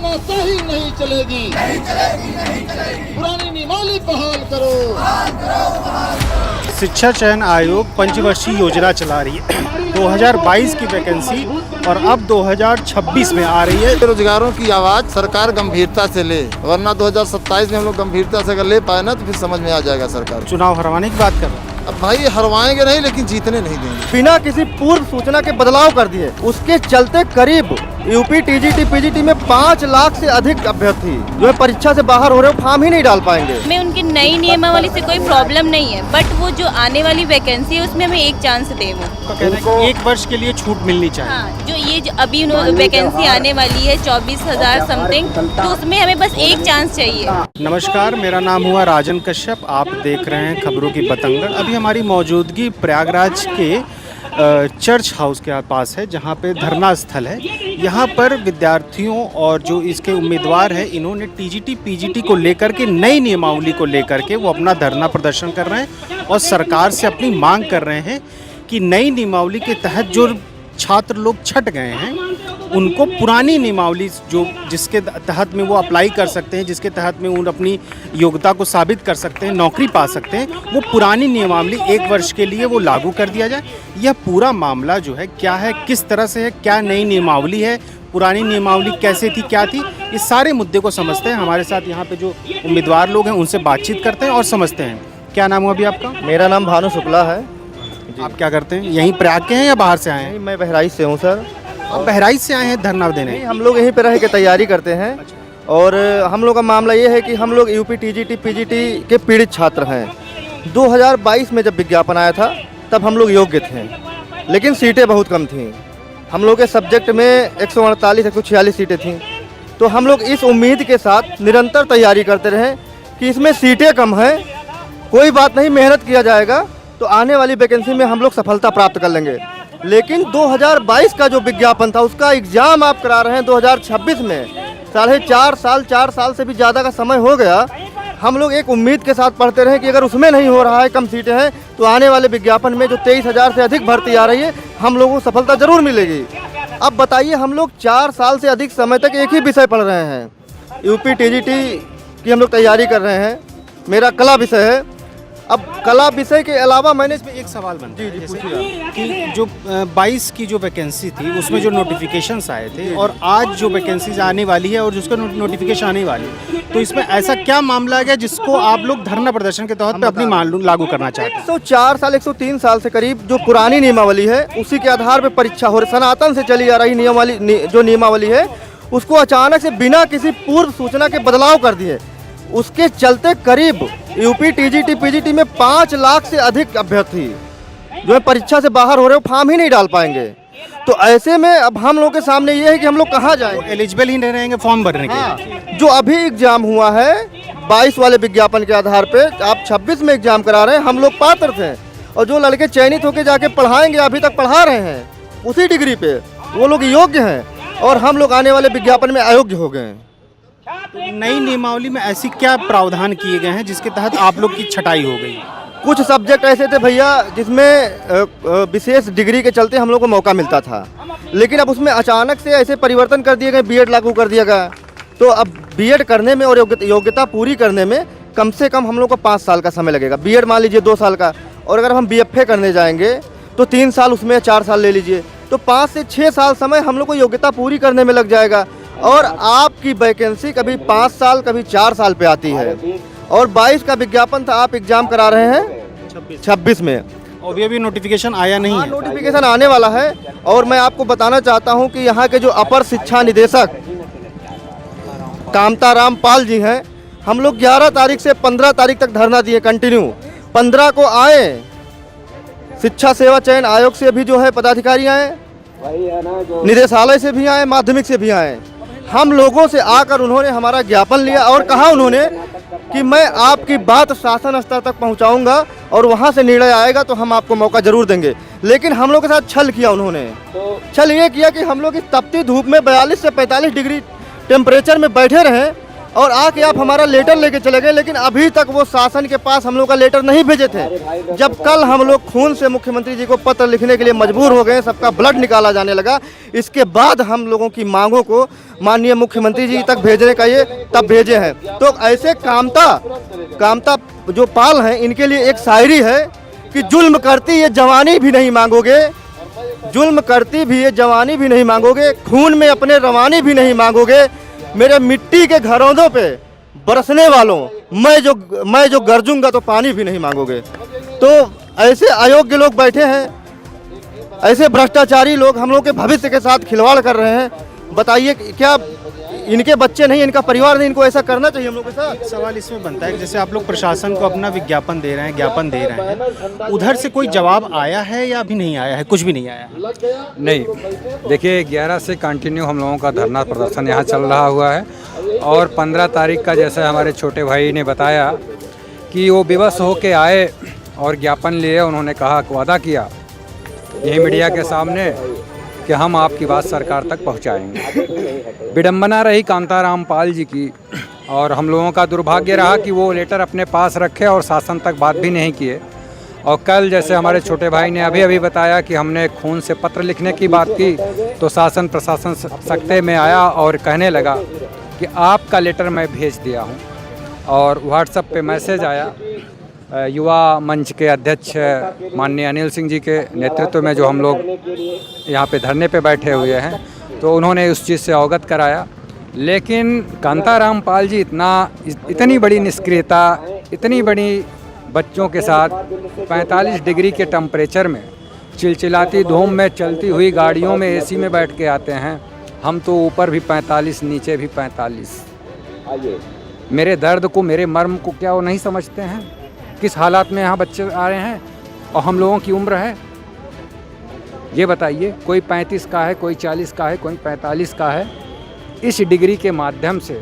तानाशाही नहीं चलेगी, पुरानी नियमावली बहाल करो। शिक्षा चयन आयोग पंचवर्षीय योजना चला रही है। 2022 की वैकेंसी और अब 2026 में आ रही है। बेरोजगारों की आवाज सरकार गंभीरता से ले, वरना 2027 में हम लोग गंभीरता से अगर ले पाए ना तो फिर समझ में आ जाएगा सरकार। चुनाव हरवाने की बात कर रहे हैं। अब भाई हरवाएंगे नहीं, लेकिन जीतने नहीं देंगे। बिना किसी पूर्व सूचना के बदलाव कर दिए। उसके चलते करीब यूपी टीजीटी पीजीटी में 5 लाख से अधिक अभ्यर्थी जो है परीक्षा से बाहर हो रहे हो, फॉर्म ही नहीं डाल पाएंगे। हमें उनकी नई नियमावली से कोई प्रॉब्लम नहीं है, बट वो जो आने वाली वैकेंसी है उसमें हमें एक चांस दे वो। तो कहना है कि 1 वर्ष के लिए छूट मिलनी चाहिए। हाँ, जो ये अभी वैकेंसी आने वाली है 24,000 समथिंग, तो उसमें हमें बस एक चांस चाहिए। नमस्कार, मेरा नाम हुआ राजन कश्यप। आप देख रहे हैं खबरों की बतंगड़। अभी हमारी मौजूदगी प्रयागराज के चर्च हाउस के पास है, जहाँ पे धरना स्थल है। यहाँ पर विद्यार्थियों और जो इसके उम्मीदवार हैं, इन्होंने टीजीटी पीजीटी को लेकर के नई नियमावली को लेकर के वो अपना धरना प्रदर्शन कर रहे हैं और सरकार से अपनी मांग कर रहे हैं कि नई नियमावली के तहत जो छात्र लोग छट गए हैं उनको पुरानी नियमावली जो जिसके तहत में वो अप्लाई कर सकते हैं, जिसके तहत में उन अपनी योग्यता को साबित कर सकते हैं, नौकरी पा सकते हैं, वो पुरानी नियमावली 1 वर्ष के लिए वो लागू कर दिया जाए। यह पूरा मामला जो है क्या है, किस तरह से है, क्या नई नियमावली है, पुरानी नियमावली कैसे थी, क्या थी, इस सारे मुद्दे को समझते हैं। हमारे साथ यहाँ पे जो उम्मीदवार लोग हैं उनसे बातचीत करते हैं और समझते हैं। क्या नाम हुआ अभी आपका? मेरा नाम भानु शुक्ला है। आप क्या करते हैं? यहीं प्रयाग के हैं या बाहर से आए हैं? मैं बहराइच से हूँ सर। आप बहराइच से आए हैं धरना देने? हम लोग यहीं पे रह के तैयारी करते हैं। और हम लोग का मामला ये है कि हम लोग यूपी टीजीटी पीजीटी के पीड़ित छात्र हैं। 2022 में जब विज्ञापन आया था तब हम लोग योग्य थे, लेकिन सीटें बहुत कम थीं। हम लोग के सब्जेक्ट में 148 146 सीटें थीं। तो हम लोग इस उम्मीद के साथ निरंतर तैयारी करते रहे कि इसमें सीटें कम हैं, कोई बात नहीं, मेहनत किया जाएगा तो आने वाली वैकेंसी में हम लोग सफलता प्राप्त कर लेंगे। लेकिन 2022 का जो विज्ञापन था उसका एग्जाम आप करा रहे हैं 2026 में। 4 साल से भी ज़्यादा का समय हो गया। हम लोग एक उम्मीद के साथ पढ़ते रहे कि अगर उसमें नहीं हो रहा है, कम सीटें हैं, तो आने वाले विज्ञापन में जो 23,000 से अधिक भर्ती आ रही है, हम लोगों को सफलता जरूर मिलेगी। अब बताइए, हम लोग 4 साल से अधिक समय तक एक ही विषय पढ़ रहे हैं। यूपी टीजीटी की हम लोग तैयारी कर रहे हैं। मेरा कला विषय है। अब कला विषय के अलावा मैंने इसमें एक सवाल बनता है जी पूछिए कि जो 22 की जो वैकेंसी थी उसमें जो नोटिफिकेशंस आए थे और आज जो वैकेंसीज आने वाली है और जिसका नोटिफिकेशन आने वाली है, तो इसमें ऐसा क्या मामला है जिसको आप लोग धरना प्रदर्शन के तौर पे अपनी मांग लागू करना चाहते हैं? 104 साल 103 साल से करीब जो पुरानी नियमावली है उसी के आधार पर परीक्षा हो रही, सनातन से चली आ रही नियमावली है, उसको अचानक से बिना किसी पूर्व सूचना के बदलाव कर दिए। उसके चलते करीब यूपी टीजीटी पीजीटी में 5 लाख से अधिक अभ्यर्थी जो है परीक्षा से बाहर हो रहे हो, फॉर्म ही नहीं डाल पाएंगे। तो ऐसे में अब हम लोग के सामने ये है कि हम लोग कहाँ जाएं? एलिजिबल ही नहीं रहेंगे फॉर्म भरने के। जो अभी एग्जाम हुआ है 22 वाले विज्ञापन के आधार पे, आप 26 में एग्जाम करा रहे हैं, हम लोग पात्र थे। और जो लड़के चयनित होकर जाके पढ़ाएंगे, अभी तक पढ़ा रहे हैं उसी डिग्री पे, वो लोग योग्य हैं और हम लोग आने वाले विज्ञापन में अयोग्य हो गए हैं। तो नई नियमावली में ऐसी क्या प्रावधान किए गए हैं जिसके तहत आप लोग की छटाई हो गई? कुछ सब्जेक्ट ऐसे थे भैया जिसमें विशेष डिग्री के चलते हम लोग को मौका मिलता था, लेकिन अब उसमें अचानक से ऐसे परिवर्तन कर दिए गए, बीएड लागू कर दिया गया। तो अब बीएड करने में और योग्यता पूरी करने में कम से कम हम लोग को 5 साल का समय लगेगा। बीएड मान लीजिए 2 साल का, और अगर हम बीएफए करने जाएंगे तो 3 साल, उसमें 4 साल ले लीजिए, तो 5 से 6 साल समय हम लोग को योग्यता पूरी करने में लग जाएगा। और आपकी वैकेंसी कभी 5 साल कभी 4 साल पे आती है। और 22 का विज्ञापन था, आप एग्जाम करा रहे हैं 26 में, और अभी नोटिफिकेशन आया नहीं है। नोटिफिकेशन आने वाला है। और मैं आपको बताना चाहता हूं कि यहाँ के जो अपर शिक्षा निदेशक कामताराम पाल जी हैं, हम लोग 11 तारीख से 15 तारीख तक धरना दिए कंटिन्यू। 15 को आए, शिक्षा सेवा चयन आयोग से भी जो है पदाधिकारी आए, निदेशालय से भी आए, माध्यमिक से भी आए। हम लोगों से आकर उन्होंने हमारा ज्ञापन लिया और कहा उन्होंने कि मैं आपकी बात शासन स्तर तक पहुंचाऊंगा और वहां से निर्णय आएगा तो हम आपको मौका जरूर देंगे। लेकिन हम लोग के साथ छल किया उन्होंने। छल ये किया कि हम लोग इस तपती धूप में 42 से 45 डिग्री टेम्परेचर में बैठे रहे और आके आप हमारा लेटर लेके चले गए, लेकिन अभी तक वो शासन के पास हम लोग का लेटर नहीं भेजे थे। जब कल हम लोग खून से मुख्यमंत्री जी को पत्र लिखने के लिए मजबूर हो गए, सबका ब्लड निकाला जाने लगा, इसके बाद हम लोगों की मांगों को माननीय मुख्यमंत्री जी तक भेजने का ये तब भेजे हैं। तो ऐसे कामता जो पाल हैं, इनके लिए एक शायरी है कि जुल्म करती ये जवानी भी नहीं मांगोगे, जुल्म करती भी ये जवानी भी नहीं मांगोगे, खून में अपने रवानी भी नहीं मांगोगे, मेरे मिट्टी के घरौंदों पे बरसने वालों मैं जो गरजूंगा तो पानी भी नहीं मांगोगे। तो ऐसे अयोग्य लोग बैठे हैं, ऐसे भ्रष्टाचारी लोग हम लोग के भविष्य के साथ खिलवाड़ कर रहे हैं। बताइए क्या इनके बच्चे नहीं, इनका परिवार नहीं, इनको ऐसा करना चाहिए हम लोग के साथ? सवाल इसमें बनता है कि जैसे आप लोग प्रशासन को अपना विज्ञापन दे रहे हैं, ज्ञापन दे रहे हैं, उधर से कोई जवाब आया है या अभी नहीं आया है? कुछ भी नहीं आया है? नहीं, देखिए 11 से कंटिन्यू हम लोगों का धरना प्रदर्शन यहाँ चल रहा हुआ है और 15 तारीख का जैसे हमारे छोटे भाई ने बताया कि वो विवश होके आए और ज्ञापन लिए, उन्होंने कहा, वादा किया यही मीडिया के सामने कि हम आपकी बात सरकार तक पहुंचाएंगे। विडंबना रही कांताराम पाल जी की, और हम लोगों का दुर्भाग्य रहा कि वो लेटर अपने पास रखे और शासन तक बात भी नहीं किए। और कल जैसे हमारे छोटे भाई ने अभी बताया कि हमने खून से पत्र लिखने की बात की, तो शासन प्रशासन सख्ते में आया और कहने लगा कि आपका लेटर मैं भेज दिया हूँ। और व्हाट्सएप पे मैसेज आया युवा मंच के अध्यक्ष माननीय अनिल सिंह जी के नेतृत्व में, जो हम लोग यहाँ पे धरने पे बैठे हुए हैं, तो उन्होंने उस चीज़ से अवगत कराया। लेकिन कांताराम पाल जी इतनी बड़ी निष्क्रियता, इतनी बड़ी बच्चों के साथ 45 डिग्री के टेम्परेचर में, चिलचिलाती धूम में चलती हुई गाड़ियों में एसी में बैठ के आते हैं। हम तो ऊपर भी 45, नीचे भी 45। मेरे दर्द को, मेरे मर्म को क्या वो नहीं समझते हैं? किस हालात में यहाँ बच्चे आ रहे हैं और हम लोगों की उम्र है, ये बताइए। कोई 35 का है, कोई 40 का है, कोई 45 का है। इस डिग्री के माध्यम से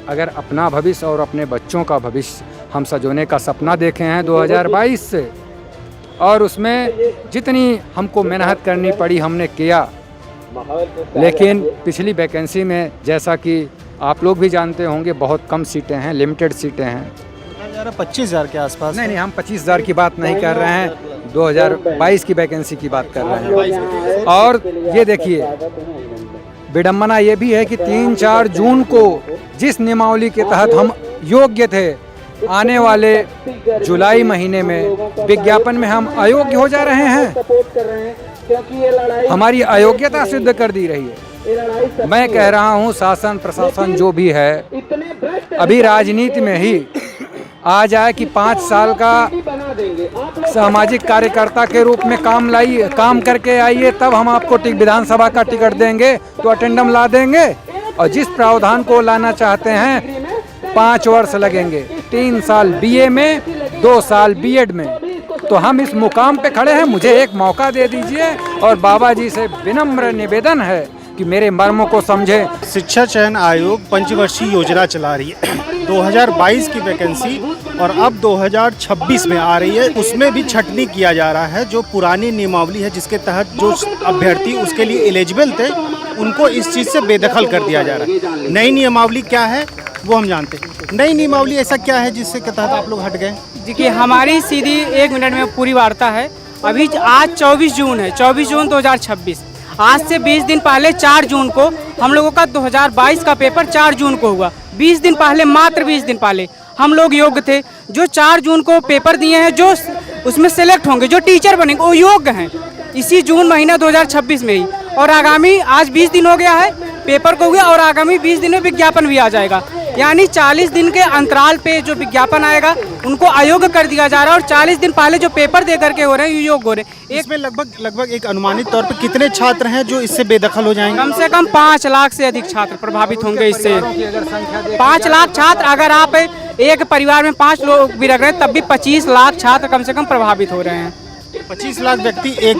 अगर अपना भविष्य और अपने बच्चों का भविष्य हम सजोने का सपना देखे हैं 2022 से, और उसमें जितनी हमको मेहनत करनी पड़ी हमने किया। लेकिन पिछली वैकेंसी में, जैसा कि आप लोग भी जानते होंगे, बहुत कम सीटें हैं, लिमिटेड सीटें हैं। 25,000 के आसपास? नहीं, हम 25,000 की बात नहीं कर रहे हैं, 2022 की वैकेंसी की बात कर रहे हैं। और ये देखिए, विडंबना ये भी है कि 3-4 जून को जिस नियमावली के तहत हम योग्य थे, आने वाले जुलाई महीने में विज्ञापन में हम अयोग्य हो जा रहे हैं। हमारी अयोग्यता सिद्ध कर दी रही है। मैं कह रहा हूँ शासन प्रशासन जो भी है, अभी राजनीति में ही आ जाए कि 5 साल का सामाजिक कार्यकर्ता के रूप में काम करके आइए, तब हम आपको विधानसभा का टिकट देंगे, तो अटेंडम ला देंगे। और जिस प्रावधान को लाना चाहते हैं 5 वर्ष लगेंगे, 3 साल बीए में, 2 साल बीएड में। तो हम इस मुकाम पे खड़े हैं, मुझे एक मौका दे दीजिए। और बाबा जी से विनम्र निवेदन है कि मेरे मर्मों को समझे। शिक्षा चयन आयोग पंचवर्षीय योजना चला रही है, 2022 की वैकेंसी और अब 2026 में आ रही है। उसमें भी छटनी किया जा रहा है। जो पुरानी नियमावली है जिसके तहत जो अभ्यर्थी उसके लिए एलिजिबल थे, उनको इस चीज़ से बेदखल कर दिया जा रहा है। नई नियमावली क्या है वो हम जानते हैं। नई नियमावली ऐसा क्या है जिसके तहत आप लोग हट गए? देखिए, हमारी सीधी 1 मिनट में पूरी वार्ता है। अभी आज 24 जून है, 24 जून 2026। आज से 20 दिन पहले 4 जून को हम लोगों का 2022 का पेपर 4 जून को हुआ। 20 दिन पहले, मात्र 20 दिन पहले हम लोग योग्य थे। जो 4 जून को पेपर दिए हैं, जो उसमें सेलेक्ट होंगे, जो टीचर बनेंगे, वो योग्य हैं इसी जून महीना 2026 में ही। और आगामी आज 20 दिन हो गया है पेपर को हुआ, और आगामी 20 दिन में विज्ञापन भी आ जाएगा। यानी 40 दिन के अंतराल पे जो विज्ञापन आएगा उनको अयोग्य कर दिया जा रहा है। और 40 दिन पहले जो पेपर दे करके हो रहे हैं, योग्य हो रहे हैं। इसमें लगभग एक अनुमानित तौर पर कितने छात्र हैं जो इससे बेदखल हो जाएंगे? कम से कम 5 लाख से अधिक छात्र प्रभावित होंगे इससे। 5 लाख छात्र, अगर आप एक परिवार में 5 लोग भी रख रहे हैं, तब भी 25 लाख छात्र कम से कम प्रभावित हो रहे हैं। 25 लाख व्यक्ति एक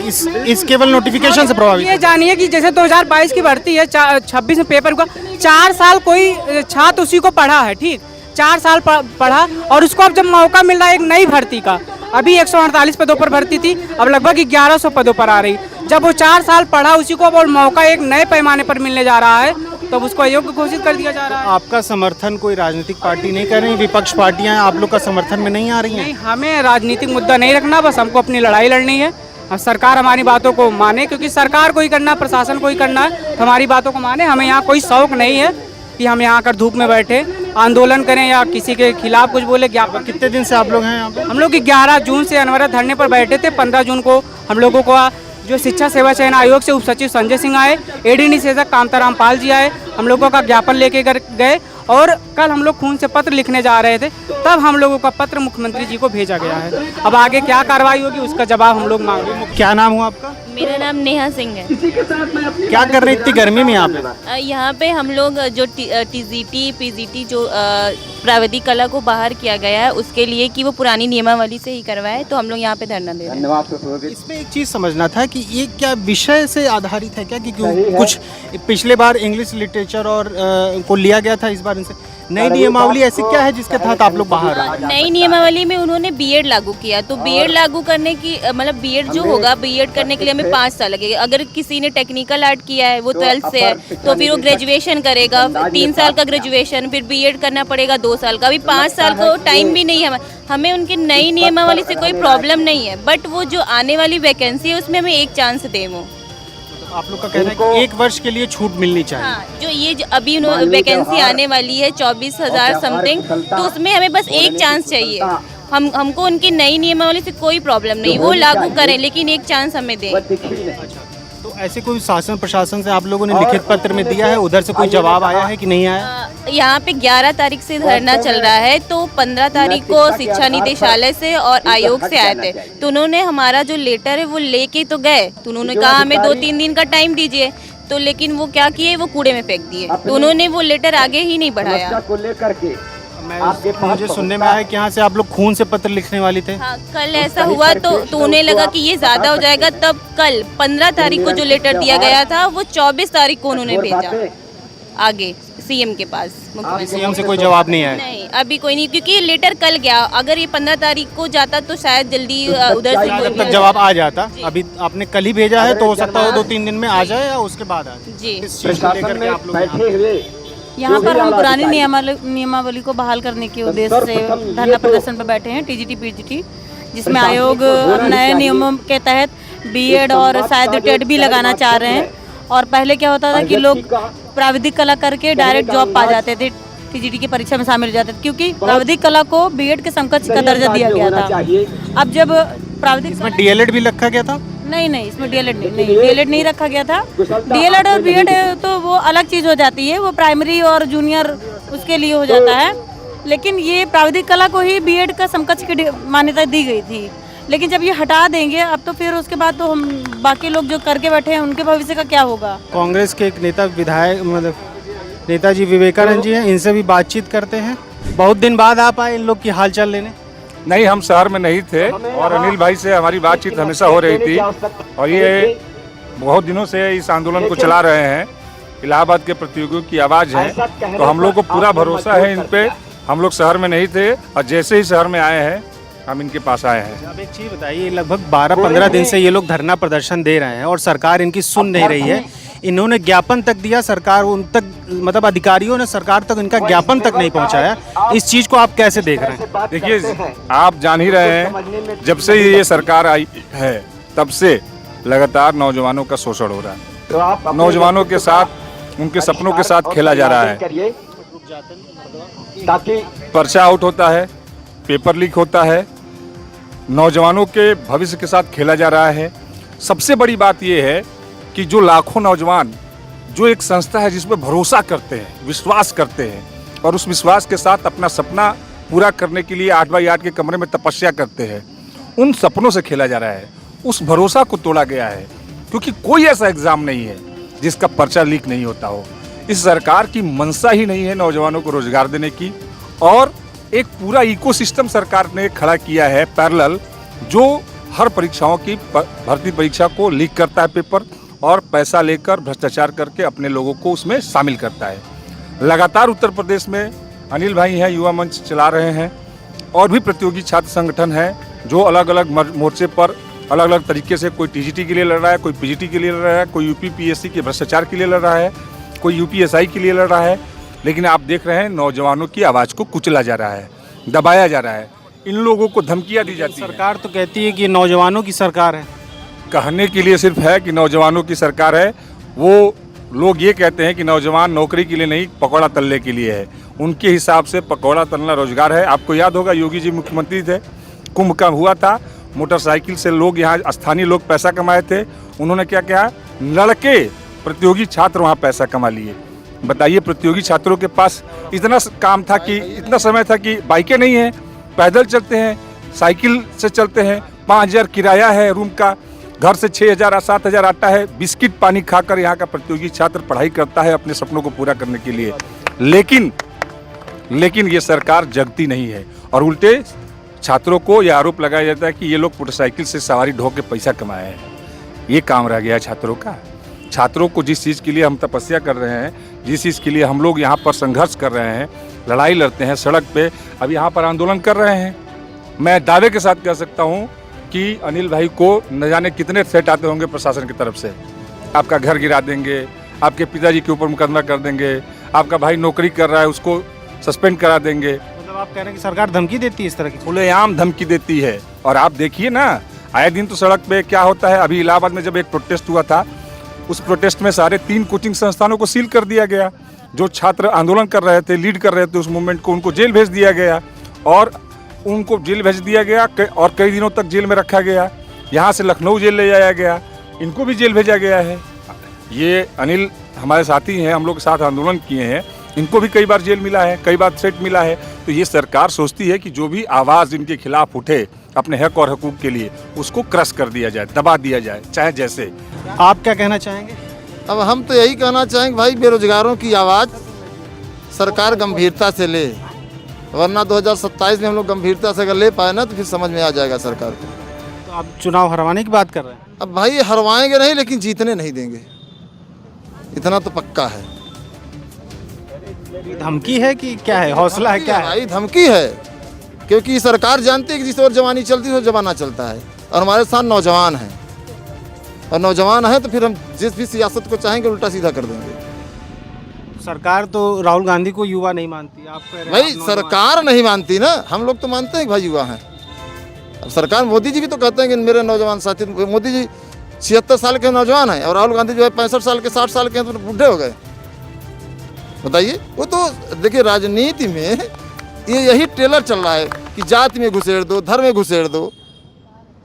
इस केवल नोटिफिकेशन से प्रभावित। ये जानिए कि जैसे 2022 की भर्ती है, 26 में पेपर हुआ, 4 साल कोई छात्र उसी को पढ़ा है, ठीक, 4 साल पढ़ा, और उसको अब जब मौका मिल रहा है एक नई भर्ती का, अभी 148 पदों पर भर्ती थी, अब लगभग 1100 पदों पर आ रही। जब वो 4 साल पढ़ा, उसी को अब मौका एक नए पैमाने पर मिलने जा रहा है, तब उसको अयोग्य घोषित कर दिया जा रहा है। आपका समर्थन कोई राजनीतिक पार्टी नहीं कर रही, विपक्ष पार्टियां आप लोग का समर्थन में नहीं आ रही हैं? नहीं, हमें राजनीतिक मुद्दा नहीं रखना, बस हमको अपनी लड़ाई लड़नी है। अब सरकार हमारी बातों को माने, क्योंकि सरकार को ही करना, प्रशासन को ही करना है, तो हमारी बातों को माने। हमें यहाँ कोई शौक नहीं है कि हम यहाँ आकर धूप में बैठे आंदोलन करें या किसी के खिलाफ कुछ बोले। ज्ञापन कितने दिन से आप लोग हैं यहाँ पे? हम लोग 11 जून से अनवरत धरने पर बैठे थे। 15 जून को हम लोगों को जो शिक्षा सेवा चयन आयोग से उप सचिव संजय सिंह आए, एडी निषेधक कांताराम पाल जी आए, हम लोगों का ज्ञापन लेके गए और कल हम लोग खून से पत्र लिखने जा रहे थे, तब हम लोगों का पत्र मुख्यमंत्री जी को भेजा गया है। अब आगे क्या कार्रवाई होगी उसका जवाब हम लोग मांग रहे हैं। क्या नाम हुआ आपका? मेरा नाम नेहा सिंह है। क्या कर रहे इतनी गर्मी में यहाँ पे? यहाँ पे हम लोग जो टीजीटी पीजीटी जो प्राविधिक कला को बाहर किया गया है उसके लिए कि वो पुरानी नियमावली से ही करवाए, तो हम लोग यहाँ पे धरना दे रहे हैं। इसमें एक चीज़ समझना था कि ये क्या विषय से आधारित है क्या, कि कुछ पिछले बार इंग्लिश लिटरेचर और को लिया गया था, इस बार इनसे नई नियमावली ऐसी क्या है जिसके तहत आप लोग बाहर आए? नई नियमावली में उन्होंने बीएड लागू किया, तो बीएड लागू करने की मतलब बीएड जो होगा, बीएड करने के लिए हमें 5 साल लगेगा। अगर किसी ने टेक्निकल आर्ट किया है, वो 12th से है, तो फिर वो ग्रेजुएशन करेगा, 3 साल का ग्रेजुएशन, फिर बीएड करना पड़ेगा 2 साल का। अभी 5 साल को टाइम भी नहीं है हमें। उनकी नई नियमावली से कोई प्रॉब्लम नहीं है, बट वो जो आने वाली वैकेंसी है उसमें हमें एक चांस दें। वो आप लोग का कहना है कि 1 वर्ष के लिए छूट मिलनी चाहिए। हाँ, जो ये अभी वैकेंसी आने वाली है 24,000 समथिंग, तो उसमें हमें बस एक चांस चाहिए। हमको उनकी नई नियमावली से कोई प्रॉब्लम नहीं, वो लागू करें, लेकिन एक चांस हमें दें। तो ऐसे कोई शासन प्रशासन से आप लोगों ने लिखित पत्र में दिया है, उधर से कोई जवाब आया है कि नहीं आया? यहाँ पे 11 तारीख से धरना चल रहा है, तो 15 तारीख को शिक्षा निदेशालय से और आयोग से आए थे, तो उन्होंने हमारा जो लेटर है वो लेके तो गए, तो उन्होंने कहा हमें 2-3 दिन का टाइम दीजिए, तो लेकिन वो क्या किए, वो कूड़े में फेंक दिए, तो उन्होंने वो लेटर आगे ही नहीं बढ़ाया। मुझे सुनने में आया कि यहाँ से आप लोग खून से पत्र लिखने वाली थे। हाँ, कल ऐसा हुआ तो उन्हें लगा कि ये ज्यादा हो जाएगा, तब कल 15 तारीख को जो लेटर दिया गया था वो 24 तारीख को उन्होंने भेजा आगे सीएम के पास। मुख्यमंत्री सीएम से कोई जवाब नहीं आया? नहीं, अभी कोई नहीं, क्योंकि लेटर कल गया। अगर ये 15 तारीख को जाता तो शायद जल्दी उधर से जब तक जवाब आ जाता। अभी आपने कल ही भेजा है, तो हो सकता है 2-3 दिन में आ जाए या उसके बाद आ जाए। जी, इस चीज़ को लेकर के आप लोग यहाँ पर हम पुरानी नियमावली को बहाल करने के उद्देश्य से धरना प्रदर्शन पर बैठे हैं, टीजीटी पीजीटी, जिसमें आयोग नए नियमों के तहत बीएड और शायद टेट भी लगाना चाह रहे हैं। और पहले क्या होता था कि लोग प्राविधिक कला करके डायरेक्ट जॉब पा जाते थे, टीजीटी की परीक्षा में शामिल हो जाते थे, क्योंकि प्राविधिक कला को बीएड के समकक्ष का दर्जा दिया गया था। अब जब प्राविधिक इसमें डीएलएड भी रखा गया था? नहीं, इसमें डीएलएड नहीं, डीएलएड नहीं रखा गया था। डीएलएड और बीएड तो वो अलग चीज़ हो जाती है, वो प्राइमरी और जूनियर उसके लिए हो जाता है। लेकिन ये प्राविधिक कला को ही बीएड का समकक्ष की मान्यता दी गई थी, लेकिन जब ये हटा देंगे अब, तो फिर उसके बाद तो हम बाकी लोग जो करके बैठे हैं उनके भविष्य का क्या होगा। कांग्रेस के एक नेता विधायक मतलब नेताजी विवेकानंद जी हैं, इनसे भी बातचीत करते हैं। बहुत दिन बाद आप आए इन लोग की हालचाल लेने? नहीं, हम शहर में नहीं थे और अनिल भाई से हमारी बातचीत हमेशा हो रही थी और ये बहुत दिनों से इस आंदोलन को चला रहे हैं। इलाहाबाद के प्रतियोगियों की आवाज़ है, तो हम लोग को पूरा भरोसा है इन पे। हम लोग शहर में नहीं थे और जैसे ही शहर में आए हैं हम इनके पास आए हैं। अब एक चीज़ बताइए, लगभग 12-15 दिन से ये लोग धरना प्रदर्शन दे रहे हैं और सरकार इनकी सुन नहीं रही है। इन्होंने ज्ञापन तक दिया, सरकार उन तक मतलब अधिकारियों ने सरकार तक इनका ज्ञापन तक नहीं पहुंचाया। इस चीज़ को आप कैसे देख रहे हैं? देखिए, आप जान ही रहे हैं, जब से ये सरकार आई है तब से लगातार नौजवानों का शोषण हो रहा है। नौजवानों के साथ, उनके सपनों के साथ खेला जा रहा है। पर्चा आउट होता है, पेपर लीक होता है, नौजवानों के भविष्य के साथ खेला जा रहा है। सबसे बड़ी बात यह है कि जो लाखों नौजवान जो एक संस्था है जिस पर भरोसा करते हैं, विश्वास करते हैं और उस विश्वास के साथ अपना सपना पूरा करने के लिए 8x8 के कमरे में तपस्या करते हैं, उन सपनों से खेला जा रहा है। उस भरोसा को तोड़ा गया है, क्योंकि कोई ऐसा एग्ज़ाम नहीं है जिसका पर्चा लीक नहीं होता हो। इस सरकार की मंशा ही नहीं है नौजवानों को रोजगार देने की, और एक पूरा इकोसिस्टम सरकार ने खड़ा किया है पैरेलल, जो हर परीक्षाओं की भर्ती परीक्षा को लीक करता है पेपर और पैसा लेकर भ्रष्टाचार करके अपने लोगों को उसमें शामिल करता है। लगातार उत्तर प्रदेश में अनिल भाई हैं, युवा मंच चला रहे हैं, और भी प्रतियोगी छात्र संगठन हैं जो अलग अलग मोर्चे पर अलग अलग तरीके से, कोई टीजीटी के लिए लड़ रहा है, कोई पीजीटी के लिए लड़ रहा है, कोई यूपी पीएससी के भ्रष्टाचार के लिए लड़ रहा है। कोई यूपीएसआई के लिए लड़ रहा है, लेकिन आप देख रहे हैं नौजवानों की आवाज़ को कुचला जा रहा है, दबाया जा रहा है, इन लोगों को धमकियाँ दी जाती हैं। सरकार तो कहती है कि नौजवानों की सरकार है। कहने के लिए सिर्फ है कि नौजवानों की सरकार है, वो लोग ये कहते हैं कि नौजवान नौकरी के लिए नहीं, पकौड़ा तलने के लिए है। उनके हिसाब से पकौड़ा तलना रोजगार है। आपको याद होगा योगी जी मुख्यमंत्री थे, कुंभ का हुआ था, मोटरसाइकिल से लोग यहाँ स्थानीय लोग पैसा कमाए थे। उन्होंने क्या किया, लड़के प्रतियोगी छात्र वहाँ पैसा कमा लिए। बताइए, प्रतियोगी छात्रों के पास इतना काम था कि इतना समय था कि बाइकें नहीं हैं, पैदल चलते हैं, साइकिल से चलते हैं, 5,000 किराया है रूम का, घर से 6,000 7,000 आता है, बिस्किट पानी खाकर यहाँ का प्रतियोगी छात्र पढ़ाई करता है अपने सपनों को पूरा करने के लिए। लेकिन ये सरकार जगती नहीं है और उल्टे छात्रों को यह आरोप लगाया जाता है कि ये लोग मोटरसाइकिल से सवारी ढो के पैसा कमाए हैं। ये काम रह गया है छात्रों का। छात्रों को जिस चीज़ के लिए हम तपस्या कर रहे हैं, जिस चीज़ के लिए हम लोग यहाँ पर संघर्ष कर रहे हैं, लड़ाई लड़ते हैं सड़क पे, अब यहाँ पर आंदोलन कर रहे हैं, मैं दावे के साथ कह सकता हूँ कि अनिल भाई को न जाने कितने थ्रेट आते होंगे प्रशासन की तरफ से। आपका घर गिरा देंगे, आपके पिताजी के ऊपर मुकदमा कर देंगे, आपका भाई नौकरी कर रहा है उसको सस्पेंड करा देंगे। मतलब आप कह रहे हैं कि सरकार धमकी देती है इस तरह की? खुलेआम धमकी देती है। और आप देखिए ना, आए दिन तो सड़क पे क्या होता है। अभी इलाहाबाद में जब एक प्रोटेस्ट हुआ था, उस प्रोटेस्ट में सारे 3 कोचिंग संस्थानों को सील कर दिया गया। जो छात्र आंदोलन कर रहे थे, लीड कर रहे थे उस मूवमेंट को, उनको जेल भेज दिया गया और उनको जेल भेज दिया गया और कई दिनों तक जेल में रखा गया। यहाँ से लखनऊ जेल ले जाया गया, इनको भी जेल भेजा गया है। ये अनिल हमारे साथी हैं, हम लोग के साथ आंदोलन किए हैं, इनको भी कई बार जेल मिला है, कई बार थ्रेट मिला है। तो ये सरकार सोचती है कि जो भी आवाज़ इनके खिलाफ उठे अपने हक और हकूक़ के लिए, उसको क्रश कर दिया जाए, दबा दिया जाए, चाहे जैसे। आप क्या कहना चाहेंगे? अब हम तो यही कहना चाहेंगे भाई, बेरोजगारों की आवाज़ सरकार गंभीरता से ले, वरना 2027 में हम लोग गंभीरता से अगर ले पाए ना तो फिर समझ में आ जाएगा सरकार को। तो आप चुनाव हरवाने की बात कर रहे हैं? अब भाई हरवाएंगे नहीं, लेकिन जीतने नहीं देंगे, इतना तो पक्का है। धमकी है कि क्या है, हौसला है, क्या है? भाई धमकी है, क्योंकि सरकार जानती है कि जिस ओर जवानी चलती है वो जमाना चलता है, और हमारे साथ नौजवान हैं, और नौजवान है तो फिर हम जिस भी सियासत को चाहेंगे उल्टा सीधा कर देंगे। सरकार तो राहुल गांधी को युवा नहीं मानती, आप कह रहे हैं भाई आप नौजवान। सरकार नहीं मानती ना, हम लोग तो मानते हैं कि भाई युवा हैं। अब सरकार, मोदी जी भी तो कहते हैं कि मेरे नौजवान साथी, मोदी जी 76 साल के नौजवान हैं और राहुल गांधी जो है 65 साल के 60 साल के हैं, तो बूढ़े हो गए। बताइए, वो तो देखिए राजनीति में यही ट्रेलर चल रहा है कि जाति में घुसेड़ दो, धर्म में घुसेड़ दो,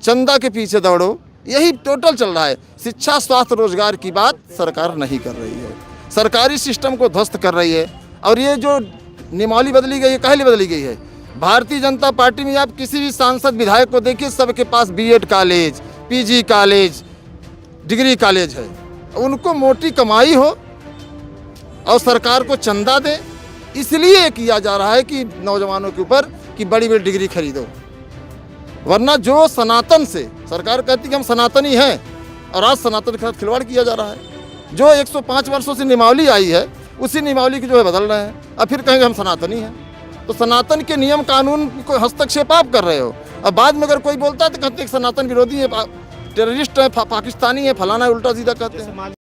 चंदा के पीछे दौड़ो, यही टोटल चल रहा है। शिक्षा, स्वास्थ्य, रोजगार की बात सरकार नहीं कर रही है, सरकारी सिस्टम को ध्वस्त कर रही है। और ये जो नियमावली बदली गई है, काहे लिए बदली गई है? भारतीय जनता पार्टी में आप किसी भी सांसद विधायक को देखिए, सबके पास BEd college, PG college, degree college है। उनको मोटी कमाई हो और सरकार को चंदा दे, इसलिए किया जा रहा है कि नौजवानों के ऊपर कि बड़ी बड़ी डिग्री खरीदो। वरना जो सनातन से, सरकार कहती है कि हम सनातनी हैं, और आज सनातन के साथ खिलवाड़ किया जा रहा है। जो 105 वर्षों से नियमावली आई है, उसी नियमावली की जो है बदल रहे हैं। अब फिर कहेंगे हम सनातनी हैं, तो सनातन के नियम कानून को हस्तक्षेप आप कर रहे हो। अब बाद में अगर कोई बोलता है तो कहते हैं सनातन विरोधी है, टेररिस्ट है, पाकिस्तानी है, फलाना है, उल्टा सीधा कहते हैं।